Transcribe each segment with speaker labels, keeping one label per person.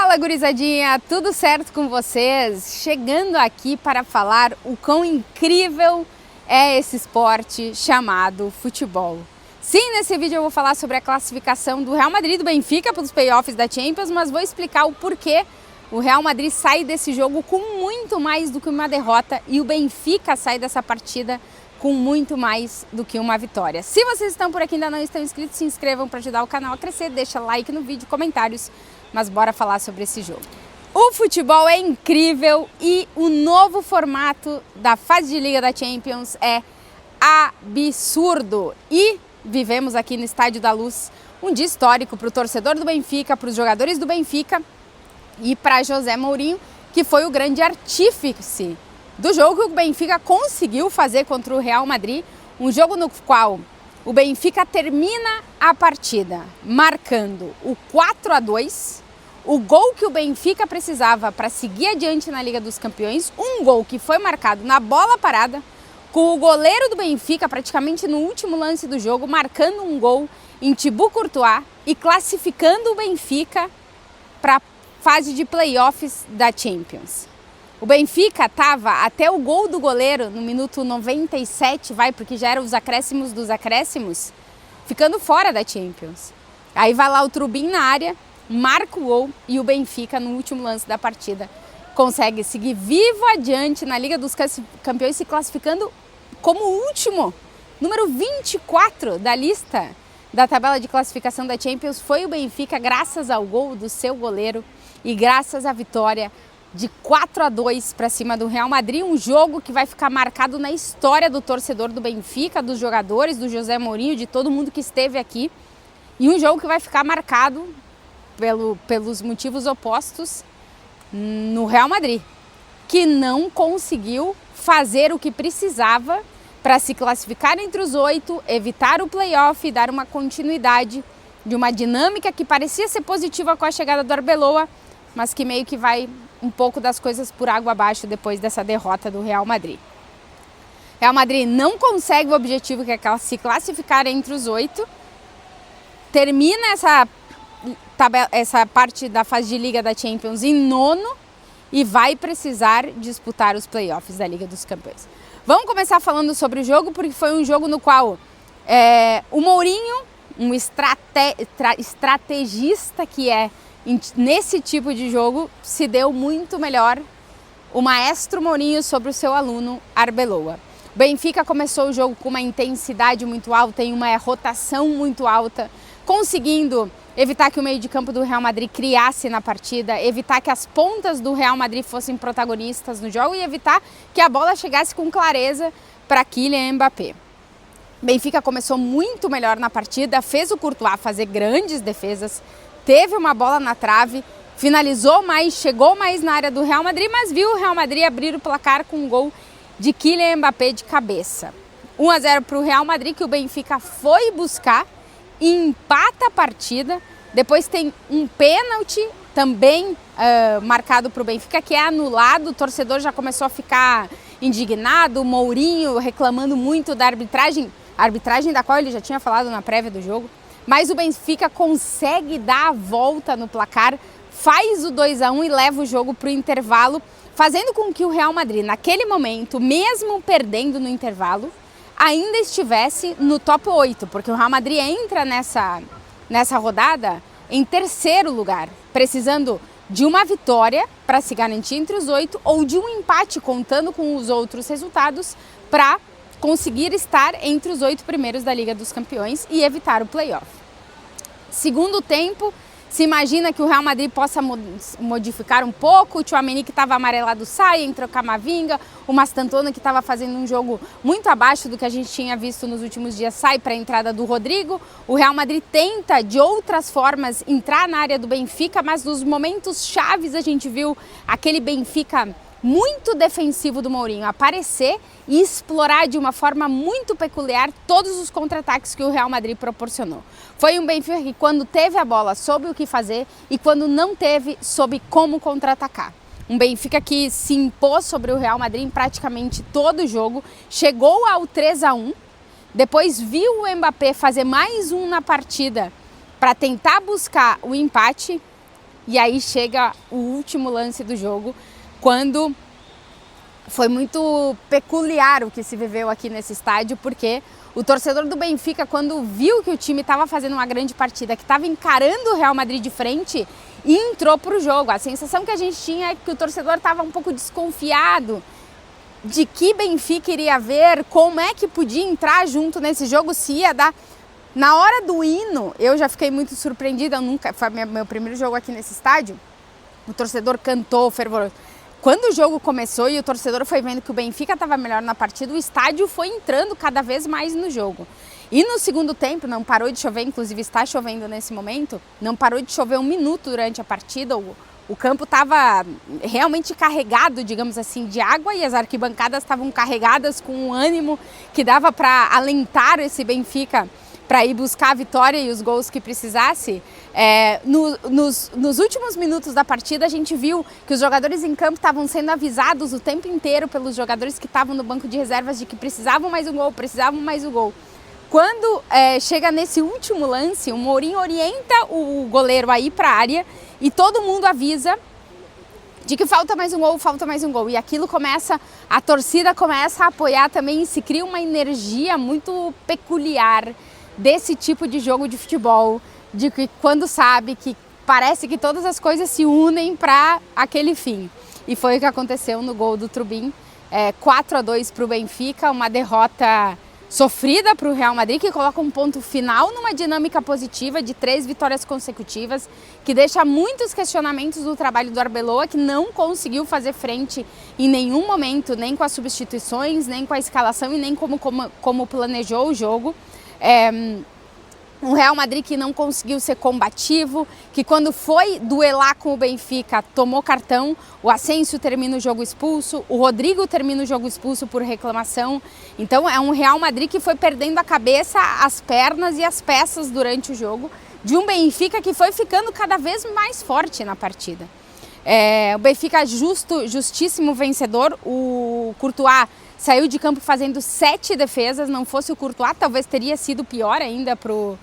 Speaker 1: Fala, gurizadinha, tudo certo com vocês? Chegando aqui para falar o quão incrível é esse esporte chamado futebol. Sim, nesse vídeo eu vou falar sobre a classificação do Real Madrid e do Benfica para os playoffs da Champions, mas vou explicar o porquê o Real Madrid sai desse jogo com muito mais do que uma derrota e o Benfica sai dessa partida com muito mais do que uma vitória. Se vocês estão por aqui e ainda não estão inscritos, se inscrevam para ajudar o canal a crescer, deixa like no vídeo, comentários, mas bora falar sobre esse jogo. O futebol é incrível e o novo formato da fase de Liga da Champions é absurdo. E vivemos aqui no Estádio da Luz um dia histórico para o torcedor do Benfica, para os jogadores do Benfica e para José Mourinho, que foi o grande artífice do jogo que o Benfica conseguiu fazer contra o Real Madrid, um jogo no qual o Benfica termina a partida marcando o 4-2, o gol que o Benfica precisava para seguir adiante na Liga dos Campeões, um gol que foi marcado na bola parada, com o goleiro do Benfica praticamente no último lance do jogo, marcando um gol em Thibaut Courtois e classificando o Benfica para a fase de playoffs da Champions. O Benfica estava até o gol do goleiro no minuto 97, porque já eram os acréscimos dos acréscimos, ficando fora da Champions. Aí vai lá o Trubin na área, marca o gol e o Benfica, no último lance da partida, consegue seguir vivo adiante na Liga dos Campeões, se classificando como o último, número 24 da lista da tabela de classificação da Champions. Foi o Benfica, graças ao gol do seu goleiro e graças à vitória de 4-2 para cima do Real Madrid, um jogo que vai ficar marcado na história do torcedor do Benfica, dos jogadores, do José Mourinho, de todo mundo que esteve aqui, e um jogo que vai ficar marcado pelos motivos opostos no Real Madrid, que não conseguiu fazer o que precisava para se classificar entre os 8, evitar o playoff e dar uma continuidade de uma dinâmica que parecia ser positiva com a chegada do Arbeloa, mas que meio que vai um pouco das coisas por água abaixo depois dessa derrota do Real Madrid. Real Madrid não consegue o objetivo que é se classificar entre os 8, termina essa parte da fase de Liga da Champions em 9º e vai precisar disputar os playoffs da Liga dos Campeões. Vamos começar falando sobre o jogo, porque foi um jogo no qual o Mourinho, um estrategista que é nesse tipo de jogo, se deu muito melhor o maestro Mourinho sobre o seu aluno Arbeloa. O Benfica começou o jogo com uma intensidade muito alta e uma rotação muito alta, conseguindo evitar que o meio de campo do Real Madrid criasse na partida, evitar que as pontas do Real Madrid fossem protagonistas no jogo e evitar que a bola chegasse com clareza para Kylian Mbappé. O Benfica começou muito melhor na partida, fez o Courtois fazer grandes defesas, teve uma bola na trave, finalizou mais, chegou mais na área do Real Madrid, mas viu o Real Madrid abrir o placar com um gol de Kylian Mbappé de cabeça. 1-0 para o Real Madrid, que o Benfica foi buscar e empata a partida. Depois tem um pênalti também marcado para o Benfica, que é anulado. O torcedor já começou a ficar indignado, o Mourinho reclamando muito da arbitragem da qual ele já tinha falado na prévia do jogo. Mas o Benfica consegue dar a volta no placar, faz o 2-1 e leva o jogo para o intervalo, fazendo com que o Real Madrid, naquele momento, mesmo perdendo no intervalo, ainda estivesse no top 8, porque o Real Madrid entra nessa rodada em terceiro lugar, precisando de uma vitória para se garantir entre os 8 ou de um empate, contando com os outros resultados, para conseguir estar entre os 8 primeiros da Liga dos Campeões e evitar o playoff. Segundo tempo, se imagina que o Real Madrid possa modificar um pouco, o Tchouaméni, que estava amarelado, sai, entra o Camavinga, o Mastantuono, que estava fazendo um jogo muito abaixo do que a gente tinha visto nos últimos dias, sai para a entrada do Rodrigo. O Real Madrid tenta, de outras formas, entrar na área do Benfica, mas nos momentos chaves a gente viu aquele Benfica muito defensivo do Mourinho aparecer e explorar de uma forma muito peculiar todos os contra-ataques que o Real Madrid proporcionou. Foi um Benfica que, quando teve a bola, soube o que fazer e, quando não teve, soube como contra-atacar. Um Benfica que se impôs sobre o Real Madrid em praticamente todo o jogo, chegou ao 3-1, depois viu o Mbappé fazer mais um na partida para tentar buscar o empate E aí chega o último lance do jogo, quando foi muito peculiar o que se viveu aqui nesse estádio, porque o torcedor do Benfica, quando viu que o time estava fazendo uma grande partida, que estava encarando o Real Madrid de frente, entrou para o jogo. A sensação que a gente tinha é que o torcedor estava um pouco desconfiado de que Benfica iria ver, como é que podia entrar junto nesse jogo, se ia dar. Na hora do hino, eu já fiquei muito surpreendida, foi meu primeiro jogo aqui nesse estádio, o torcedor cantou fervoroso. Quando o jogo começou e o torcedor foi vendo que o Benfica estava melhor na partida, o estádio foi entrando cada vez mais no jogo. E no segundo tempo, não parou de chover, inclusive está chovendo nesse momento, não parou de chover um minuto durante a partida, o campo estava realmente carregado, digamos assim, de água, e as arquibancadas estavam carregadas com um ânimo que dava para alentar esse Benfica para ir buscar a vitória e os gols que precisasse. Nos últimos minutos da partida, a gente viu que os jogadores em campo estavam sendo avisados o tempo inteiro pelos jogadores que estavam no banco de reservas de que precisavam mais um gol, Quando chega nesse último lance, o Mourinho orienta o goleiro a ir para a área e todo mundo avisa de que falta mais um gol. E aquilo a torcida começa a apoiar também, e se cria uma energia muito peculiar desse tipo de jogo de futebol, de que quando sabe que parece que todas as coisas se unem para aquele fim. E foi o que aconteceu no gol do Thauvin, 4-2 para o Benfica, uma derrota sofrida para o Real Madrid, que coloca um ponto final numa dinâmica positiva de 3 vitórias consecutivas, que deixa muitos questionamentos do trabalho do Arbeloa, que não conseguiu fazer frente em nenhum momento, nem com as substituições, nem com a escalação e nem como planejou o jogo. Um Real Madrid que não conseguiu ser combativo, que quando foi duelar com o Benfica tomou cartão, o Asensio termina o jogo expulso, o Rodrigo termina o jogo expulso por reclamação. Então é um Real Madrid que foi perdendo a cabeça, as pernas e as peças durante o jogo, de um Benfica que foi ficando cada vez mais forte na partida. O Benfica justíssimo vencedor, o Courtois saiu de campo fazendo 7 defesas, não fosse o Courtois, talvez teria sido pior ainda pro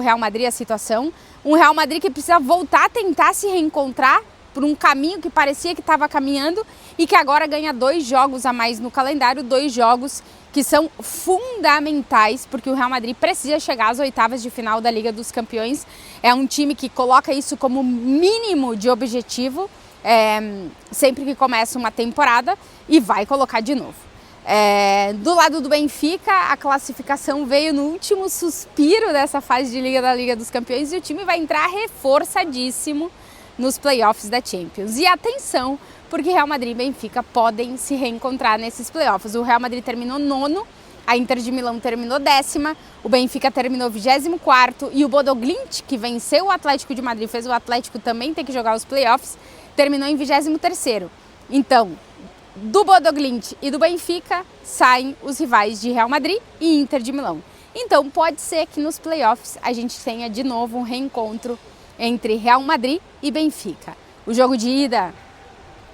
Speaker 1: Real Madrid a situação. Um Real Madrid que precisa voltar a tentar se reencontrar por um caminho que parecia que estava caminhando e que agora ganha 2 jogos a mais no calendário, 2 jogos que são fundamentais, porque o Real Madrid precisa chegar às oitavas de final da Liga dos Campeões. É um time que coloca isso como mínimo de objetivo, sempre que começa uma temporada, e vai colocar de novo. Do lado do Benfica, a classificação veio no último suspiro dessa fase de Liga da Liga dos Campeões, e o time vai entrar reforçadíssimo nos playoffs da Champions. E atenção, porque Real Madrid e Benfica podem se reencontrar nesses playoffs. O Real Madrid terminou 9º, a Inter de Milão terminou 10ª, o Benfica terminou 24º e o Bodo Glimt, que venceu o Atlético de Madrid, fez o Atlético também ter que jogar os playoffs, terminou em 23º. Então, do Bodo Glimt e do Benfica saem os rivais de Real Madrid e Inter de Milão. Então pode ser que nos playoffs a gente tenha de novo um reencontro entre Real Madrid e Benfica. O jogo de ida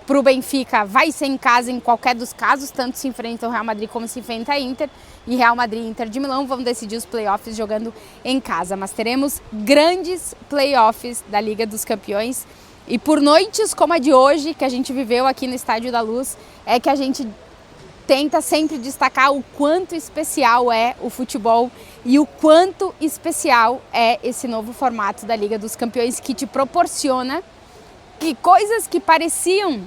Speaker 1: para o Benfica vai ser em casa em qualquer dos casos, tanto se enfrenta o Real Madrid como se enfrenta a Inter, e Real Madrid e Inter de Milão vão decidir os playoffs jogando em casa. Mas teremos grandes playoffs da Liga dos Campeões, e por noites como a de hoje, que a gente viveu aqui no Estádio da Luz, é que a gente tenta sempre destacar o quanto especial é o futebol e o quanto especial é esse novo formato da Liga dos Campeões, que te proporciona que coisas que pareciam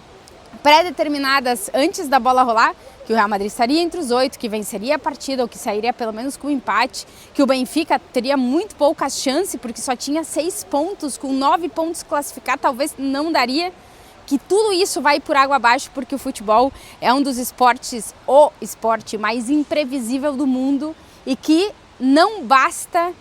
Speaker 1: pré-determinadas antes da bola rolar, que o Real Madrid estaria entre os 8, que venceria a partida ou que sairia pelo menos com um empate, que o Benfica teria muito pouca chance porque só tinha 6 pontos, com 9 pontos classificados, talvez não daria, que tudo isso vai por água abaixo, porque o futebol é um dos esportes, o esporte mais imprevisível do mundo, e que não basta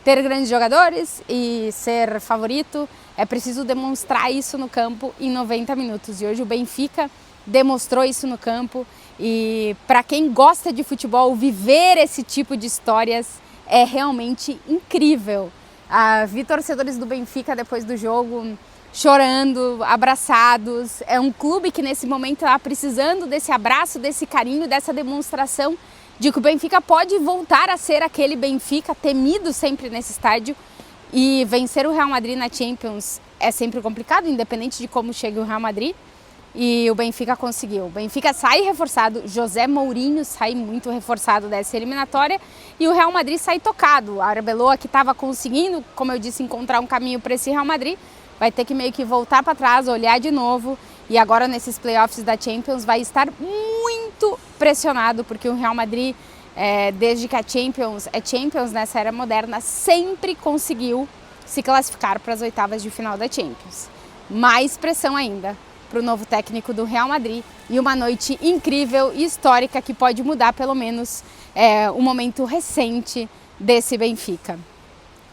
Speaker 1: ter grandes jogadores e ser favorito, é preciso demonstrar isso no campo em 90 minutos. E hoje o Benfica demonstrou isso no campo, e para quem gosta de futebol, viver esse tipo de histórias é realmente incrível. Vi torcedores do Benfica depois do jogo chorando, abraçados. É um clube que nesse momento está precisando desse abraço, desse carinho, dessa demonstração de que o Benfica pode voltar a ser aquele Benfica temido sempre nesse estádio, e vencer o Real Madrid na Champions é sempre complicado, independente de como chegue o Real Madrid. E o Benfica conseguiu. O Benfica sai reforçado, José Mourinho sai muito reforçado dessa eliminatória e o Real Madrid sai tocado. A Arbeloa, que estava conseguindo, como eu disse, encontrar um caminho para esse Real Madrid, vai ter que meio que voltar para trás, olhar de novo e agora nesses playoffs da Champions vai estar muito pressionado porque o Real Madrid, desde que a Champions é Champions nessa era moderna, sempre conseguiu se classificar para as oitavas de final da Champions. Mais pressão ainda para o novo técnico do Real Madrid e uma noite incrível e histórica que pode mudar pelo menos o momento recente desse Benfica.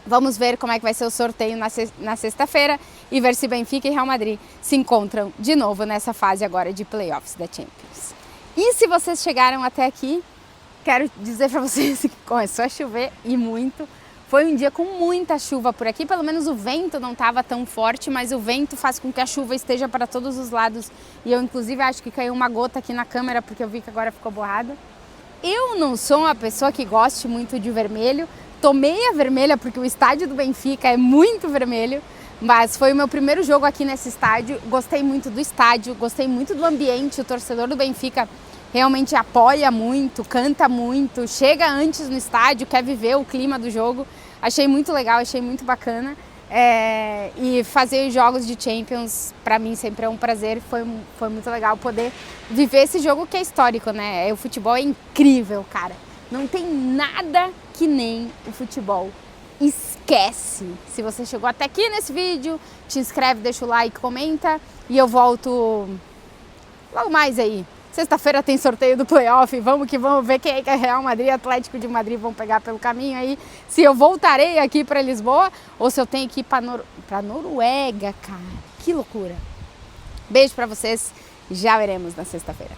Speaker 1: Vamos ver como é que vai ser o sorteio na sexta-feira e ver se Benfica e Real Madrid se encontram de novo nessa fase agora de playoffs da Champions. E se vocês chegaram até aqui, quero dizer para vocês que começou a chover e muito. Foi um dia com muita chuva por aqui, pelo menos o vento não estava tão forte, mas o vento faz com que a chuva esteja para todos os lados. E eu, inclusive, acho que caiu uma gota aqui na câmera, porque eu vi que agora ficou borrada. Eu não sou uma pessoa que goste muito de vermelho. Tomei a vermelha porque o estádio do Benfica é muito vermelho, mas foi o meu primeiro jogo aqui nesse estádio. Gostei muito do estádio, gostei muito do ambiente. O torcedor do Benfica realmente apoia muito, canta muito, chega antes no estádio, quer viver o clima do jogo. Achei muito legal, achei muito bacana. E fazer jogos de Champions, para mim, sempre é um prazer. Foi muito legal poder viver esse jogo que é histórico, né? O futebol é incrível, cara. Não tem nada que nem o futebol. Esquece! Se você chegou até aqui nesse vídeo, te inscreve, deixa o like, comenta e eu volto logo mais aí. Sexta-feira tem sorteio do playoff, vamos que vamos ver quem é que é Real Madrid e Atlético de Madrid vão pegar pelo caminho aí. Se eu voltarei aqui para Lisboa ou se eu tenho que ir para Noruega, cara. Que loucura. Beijo para vocês, já veremos na sexta-feira.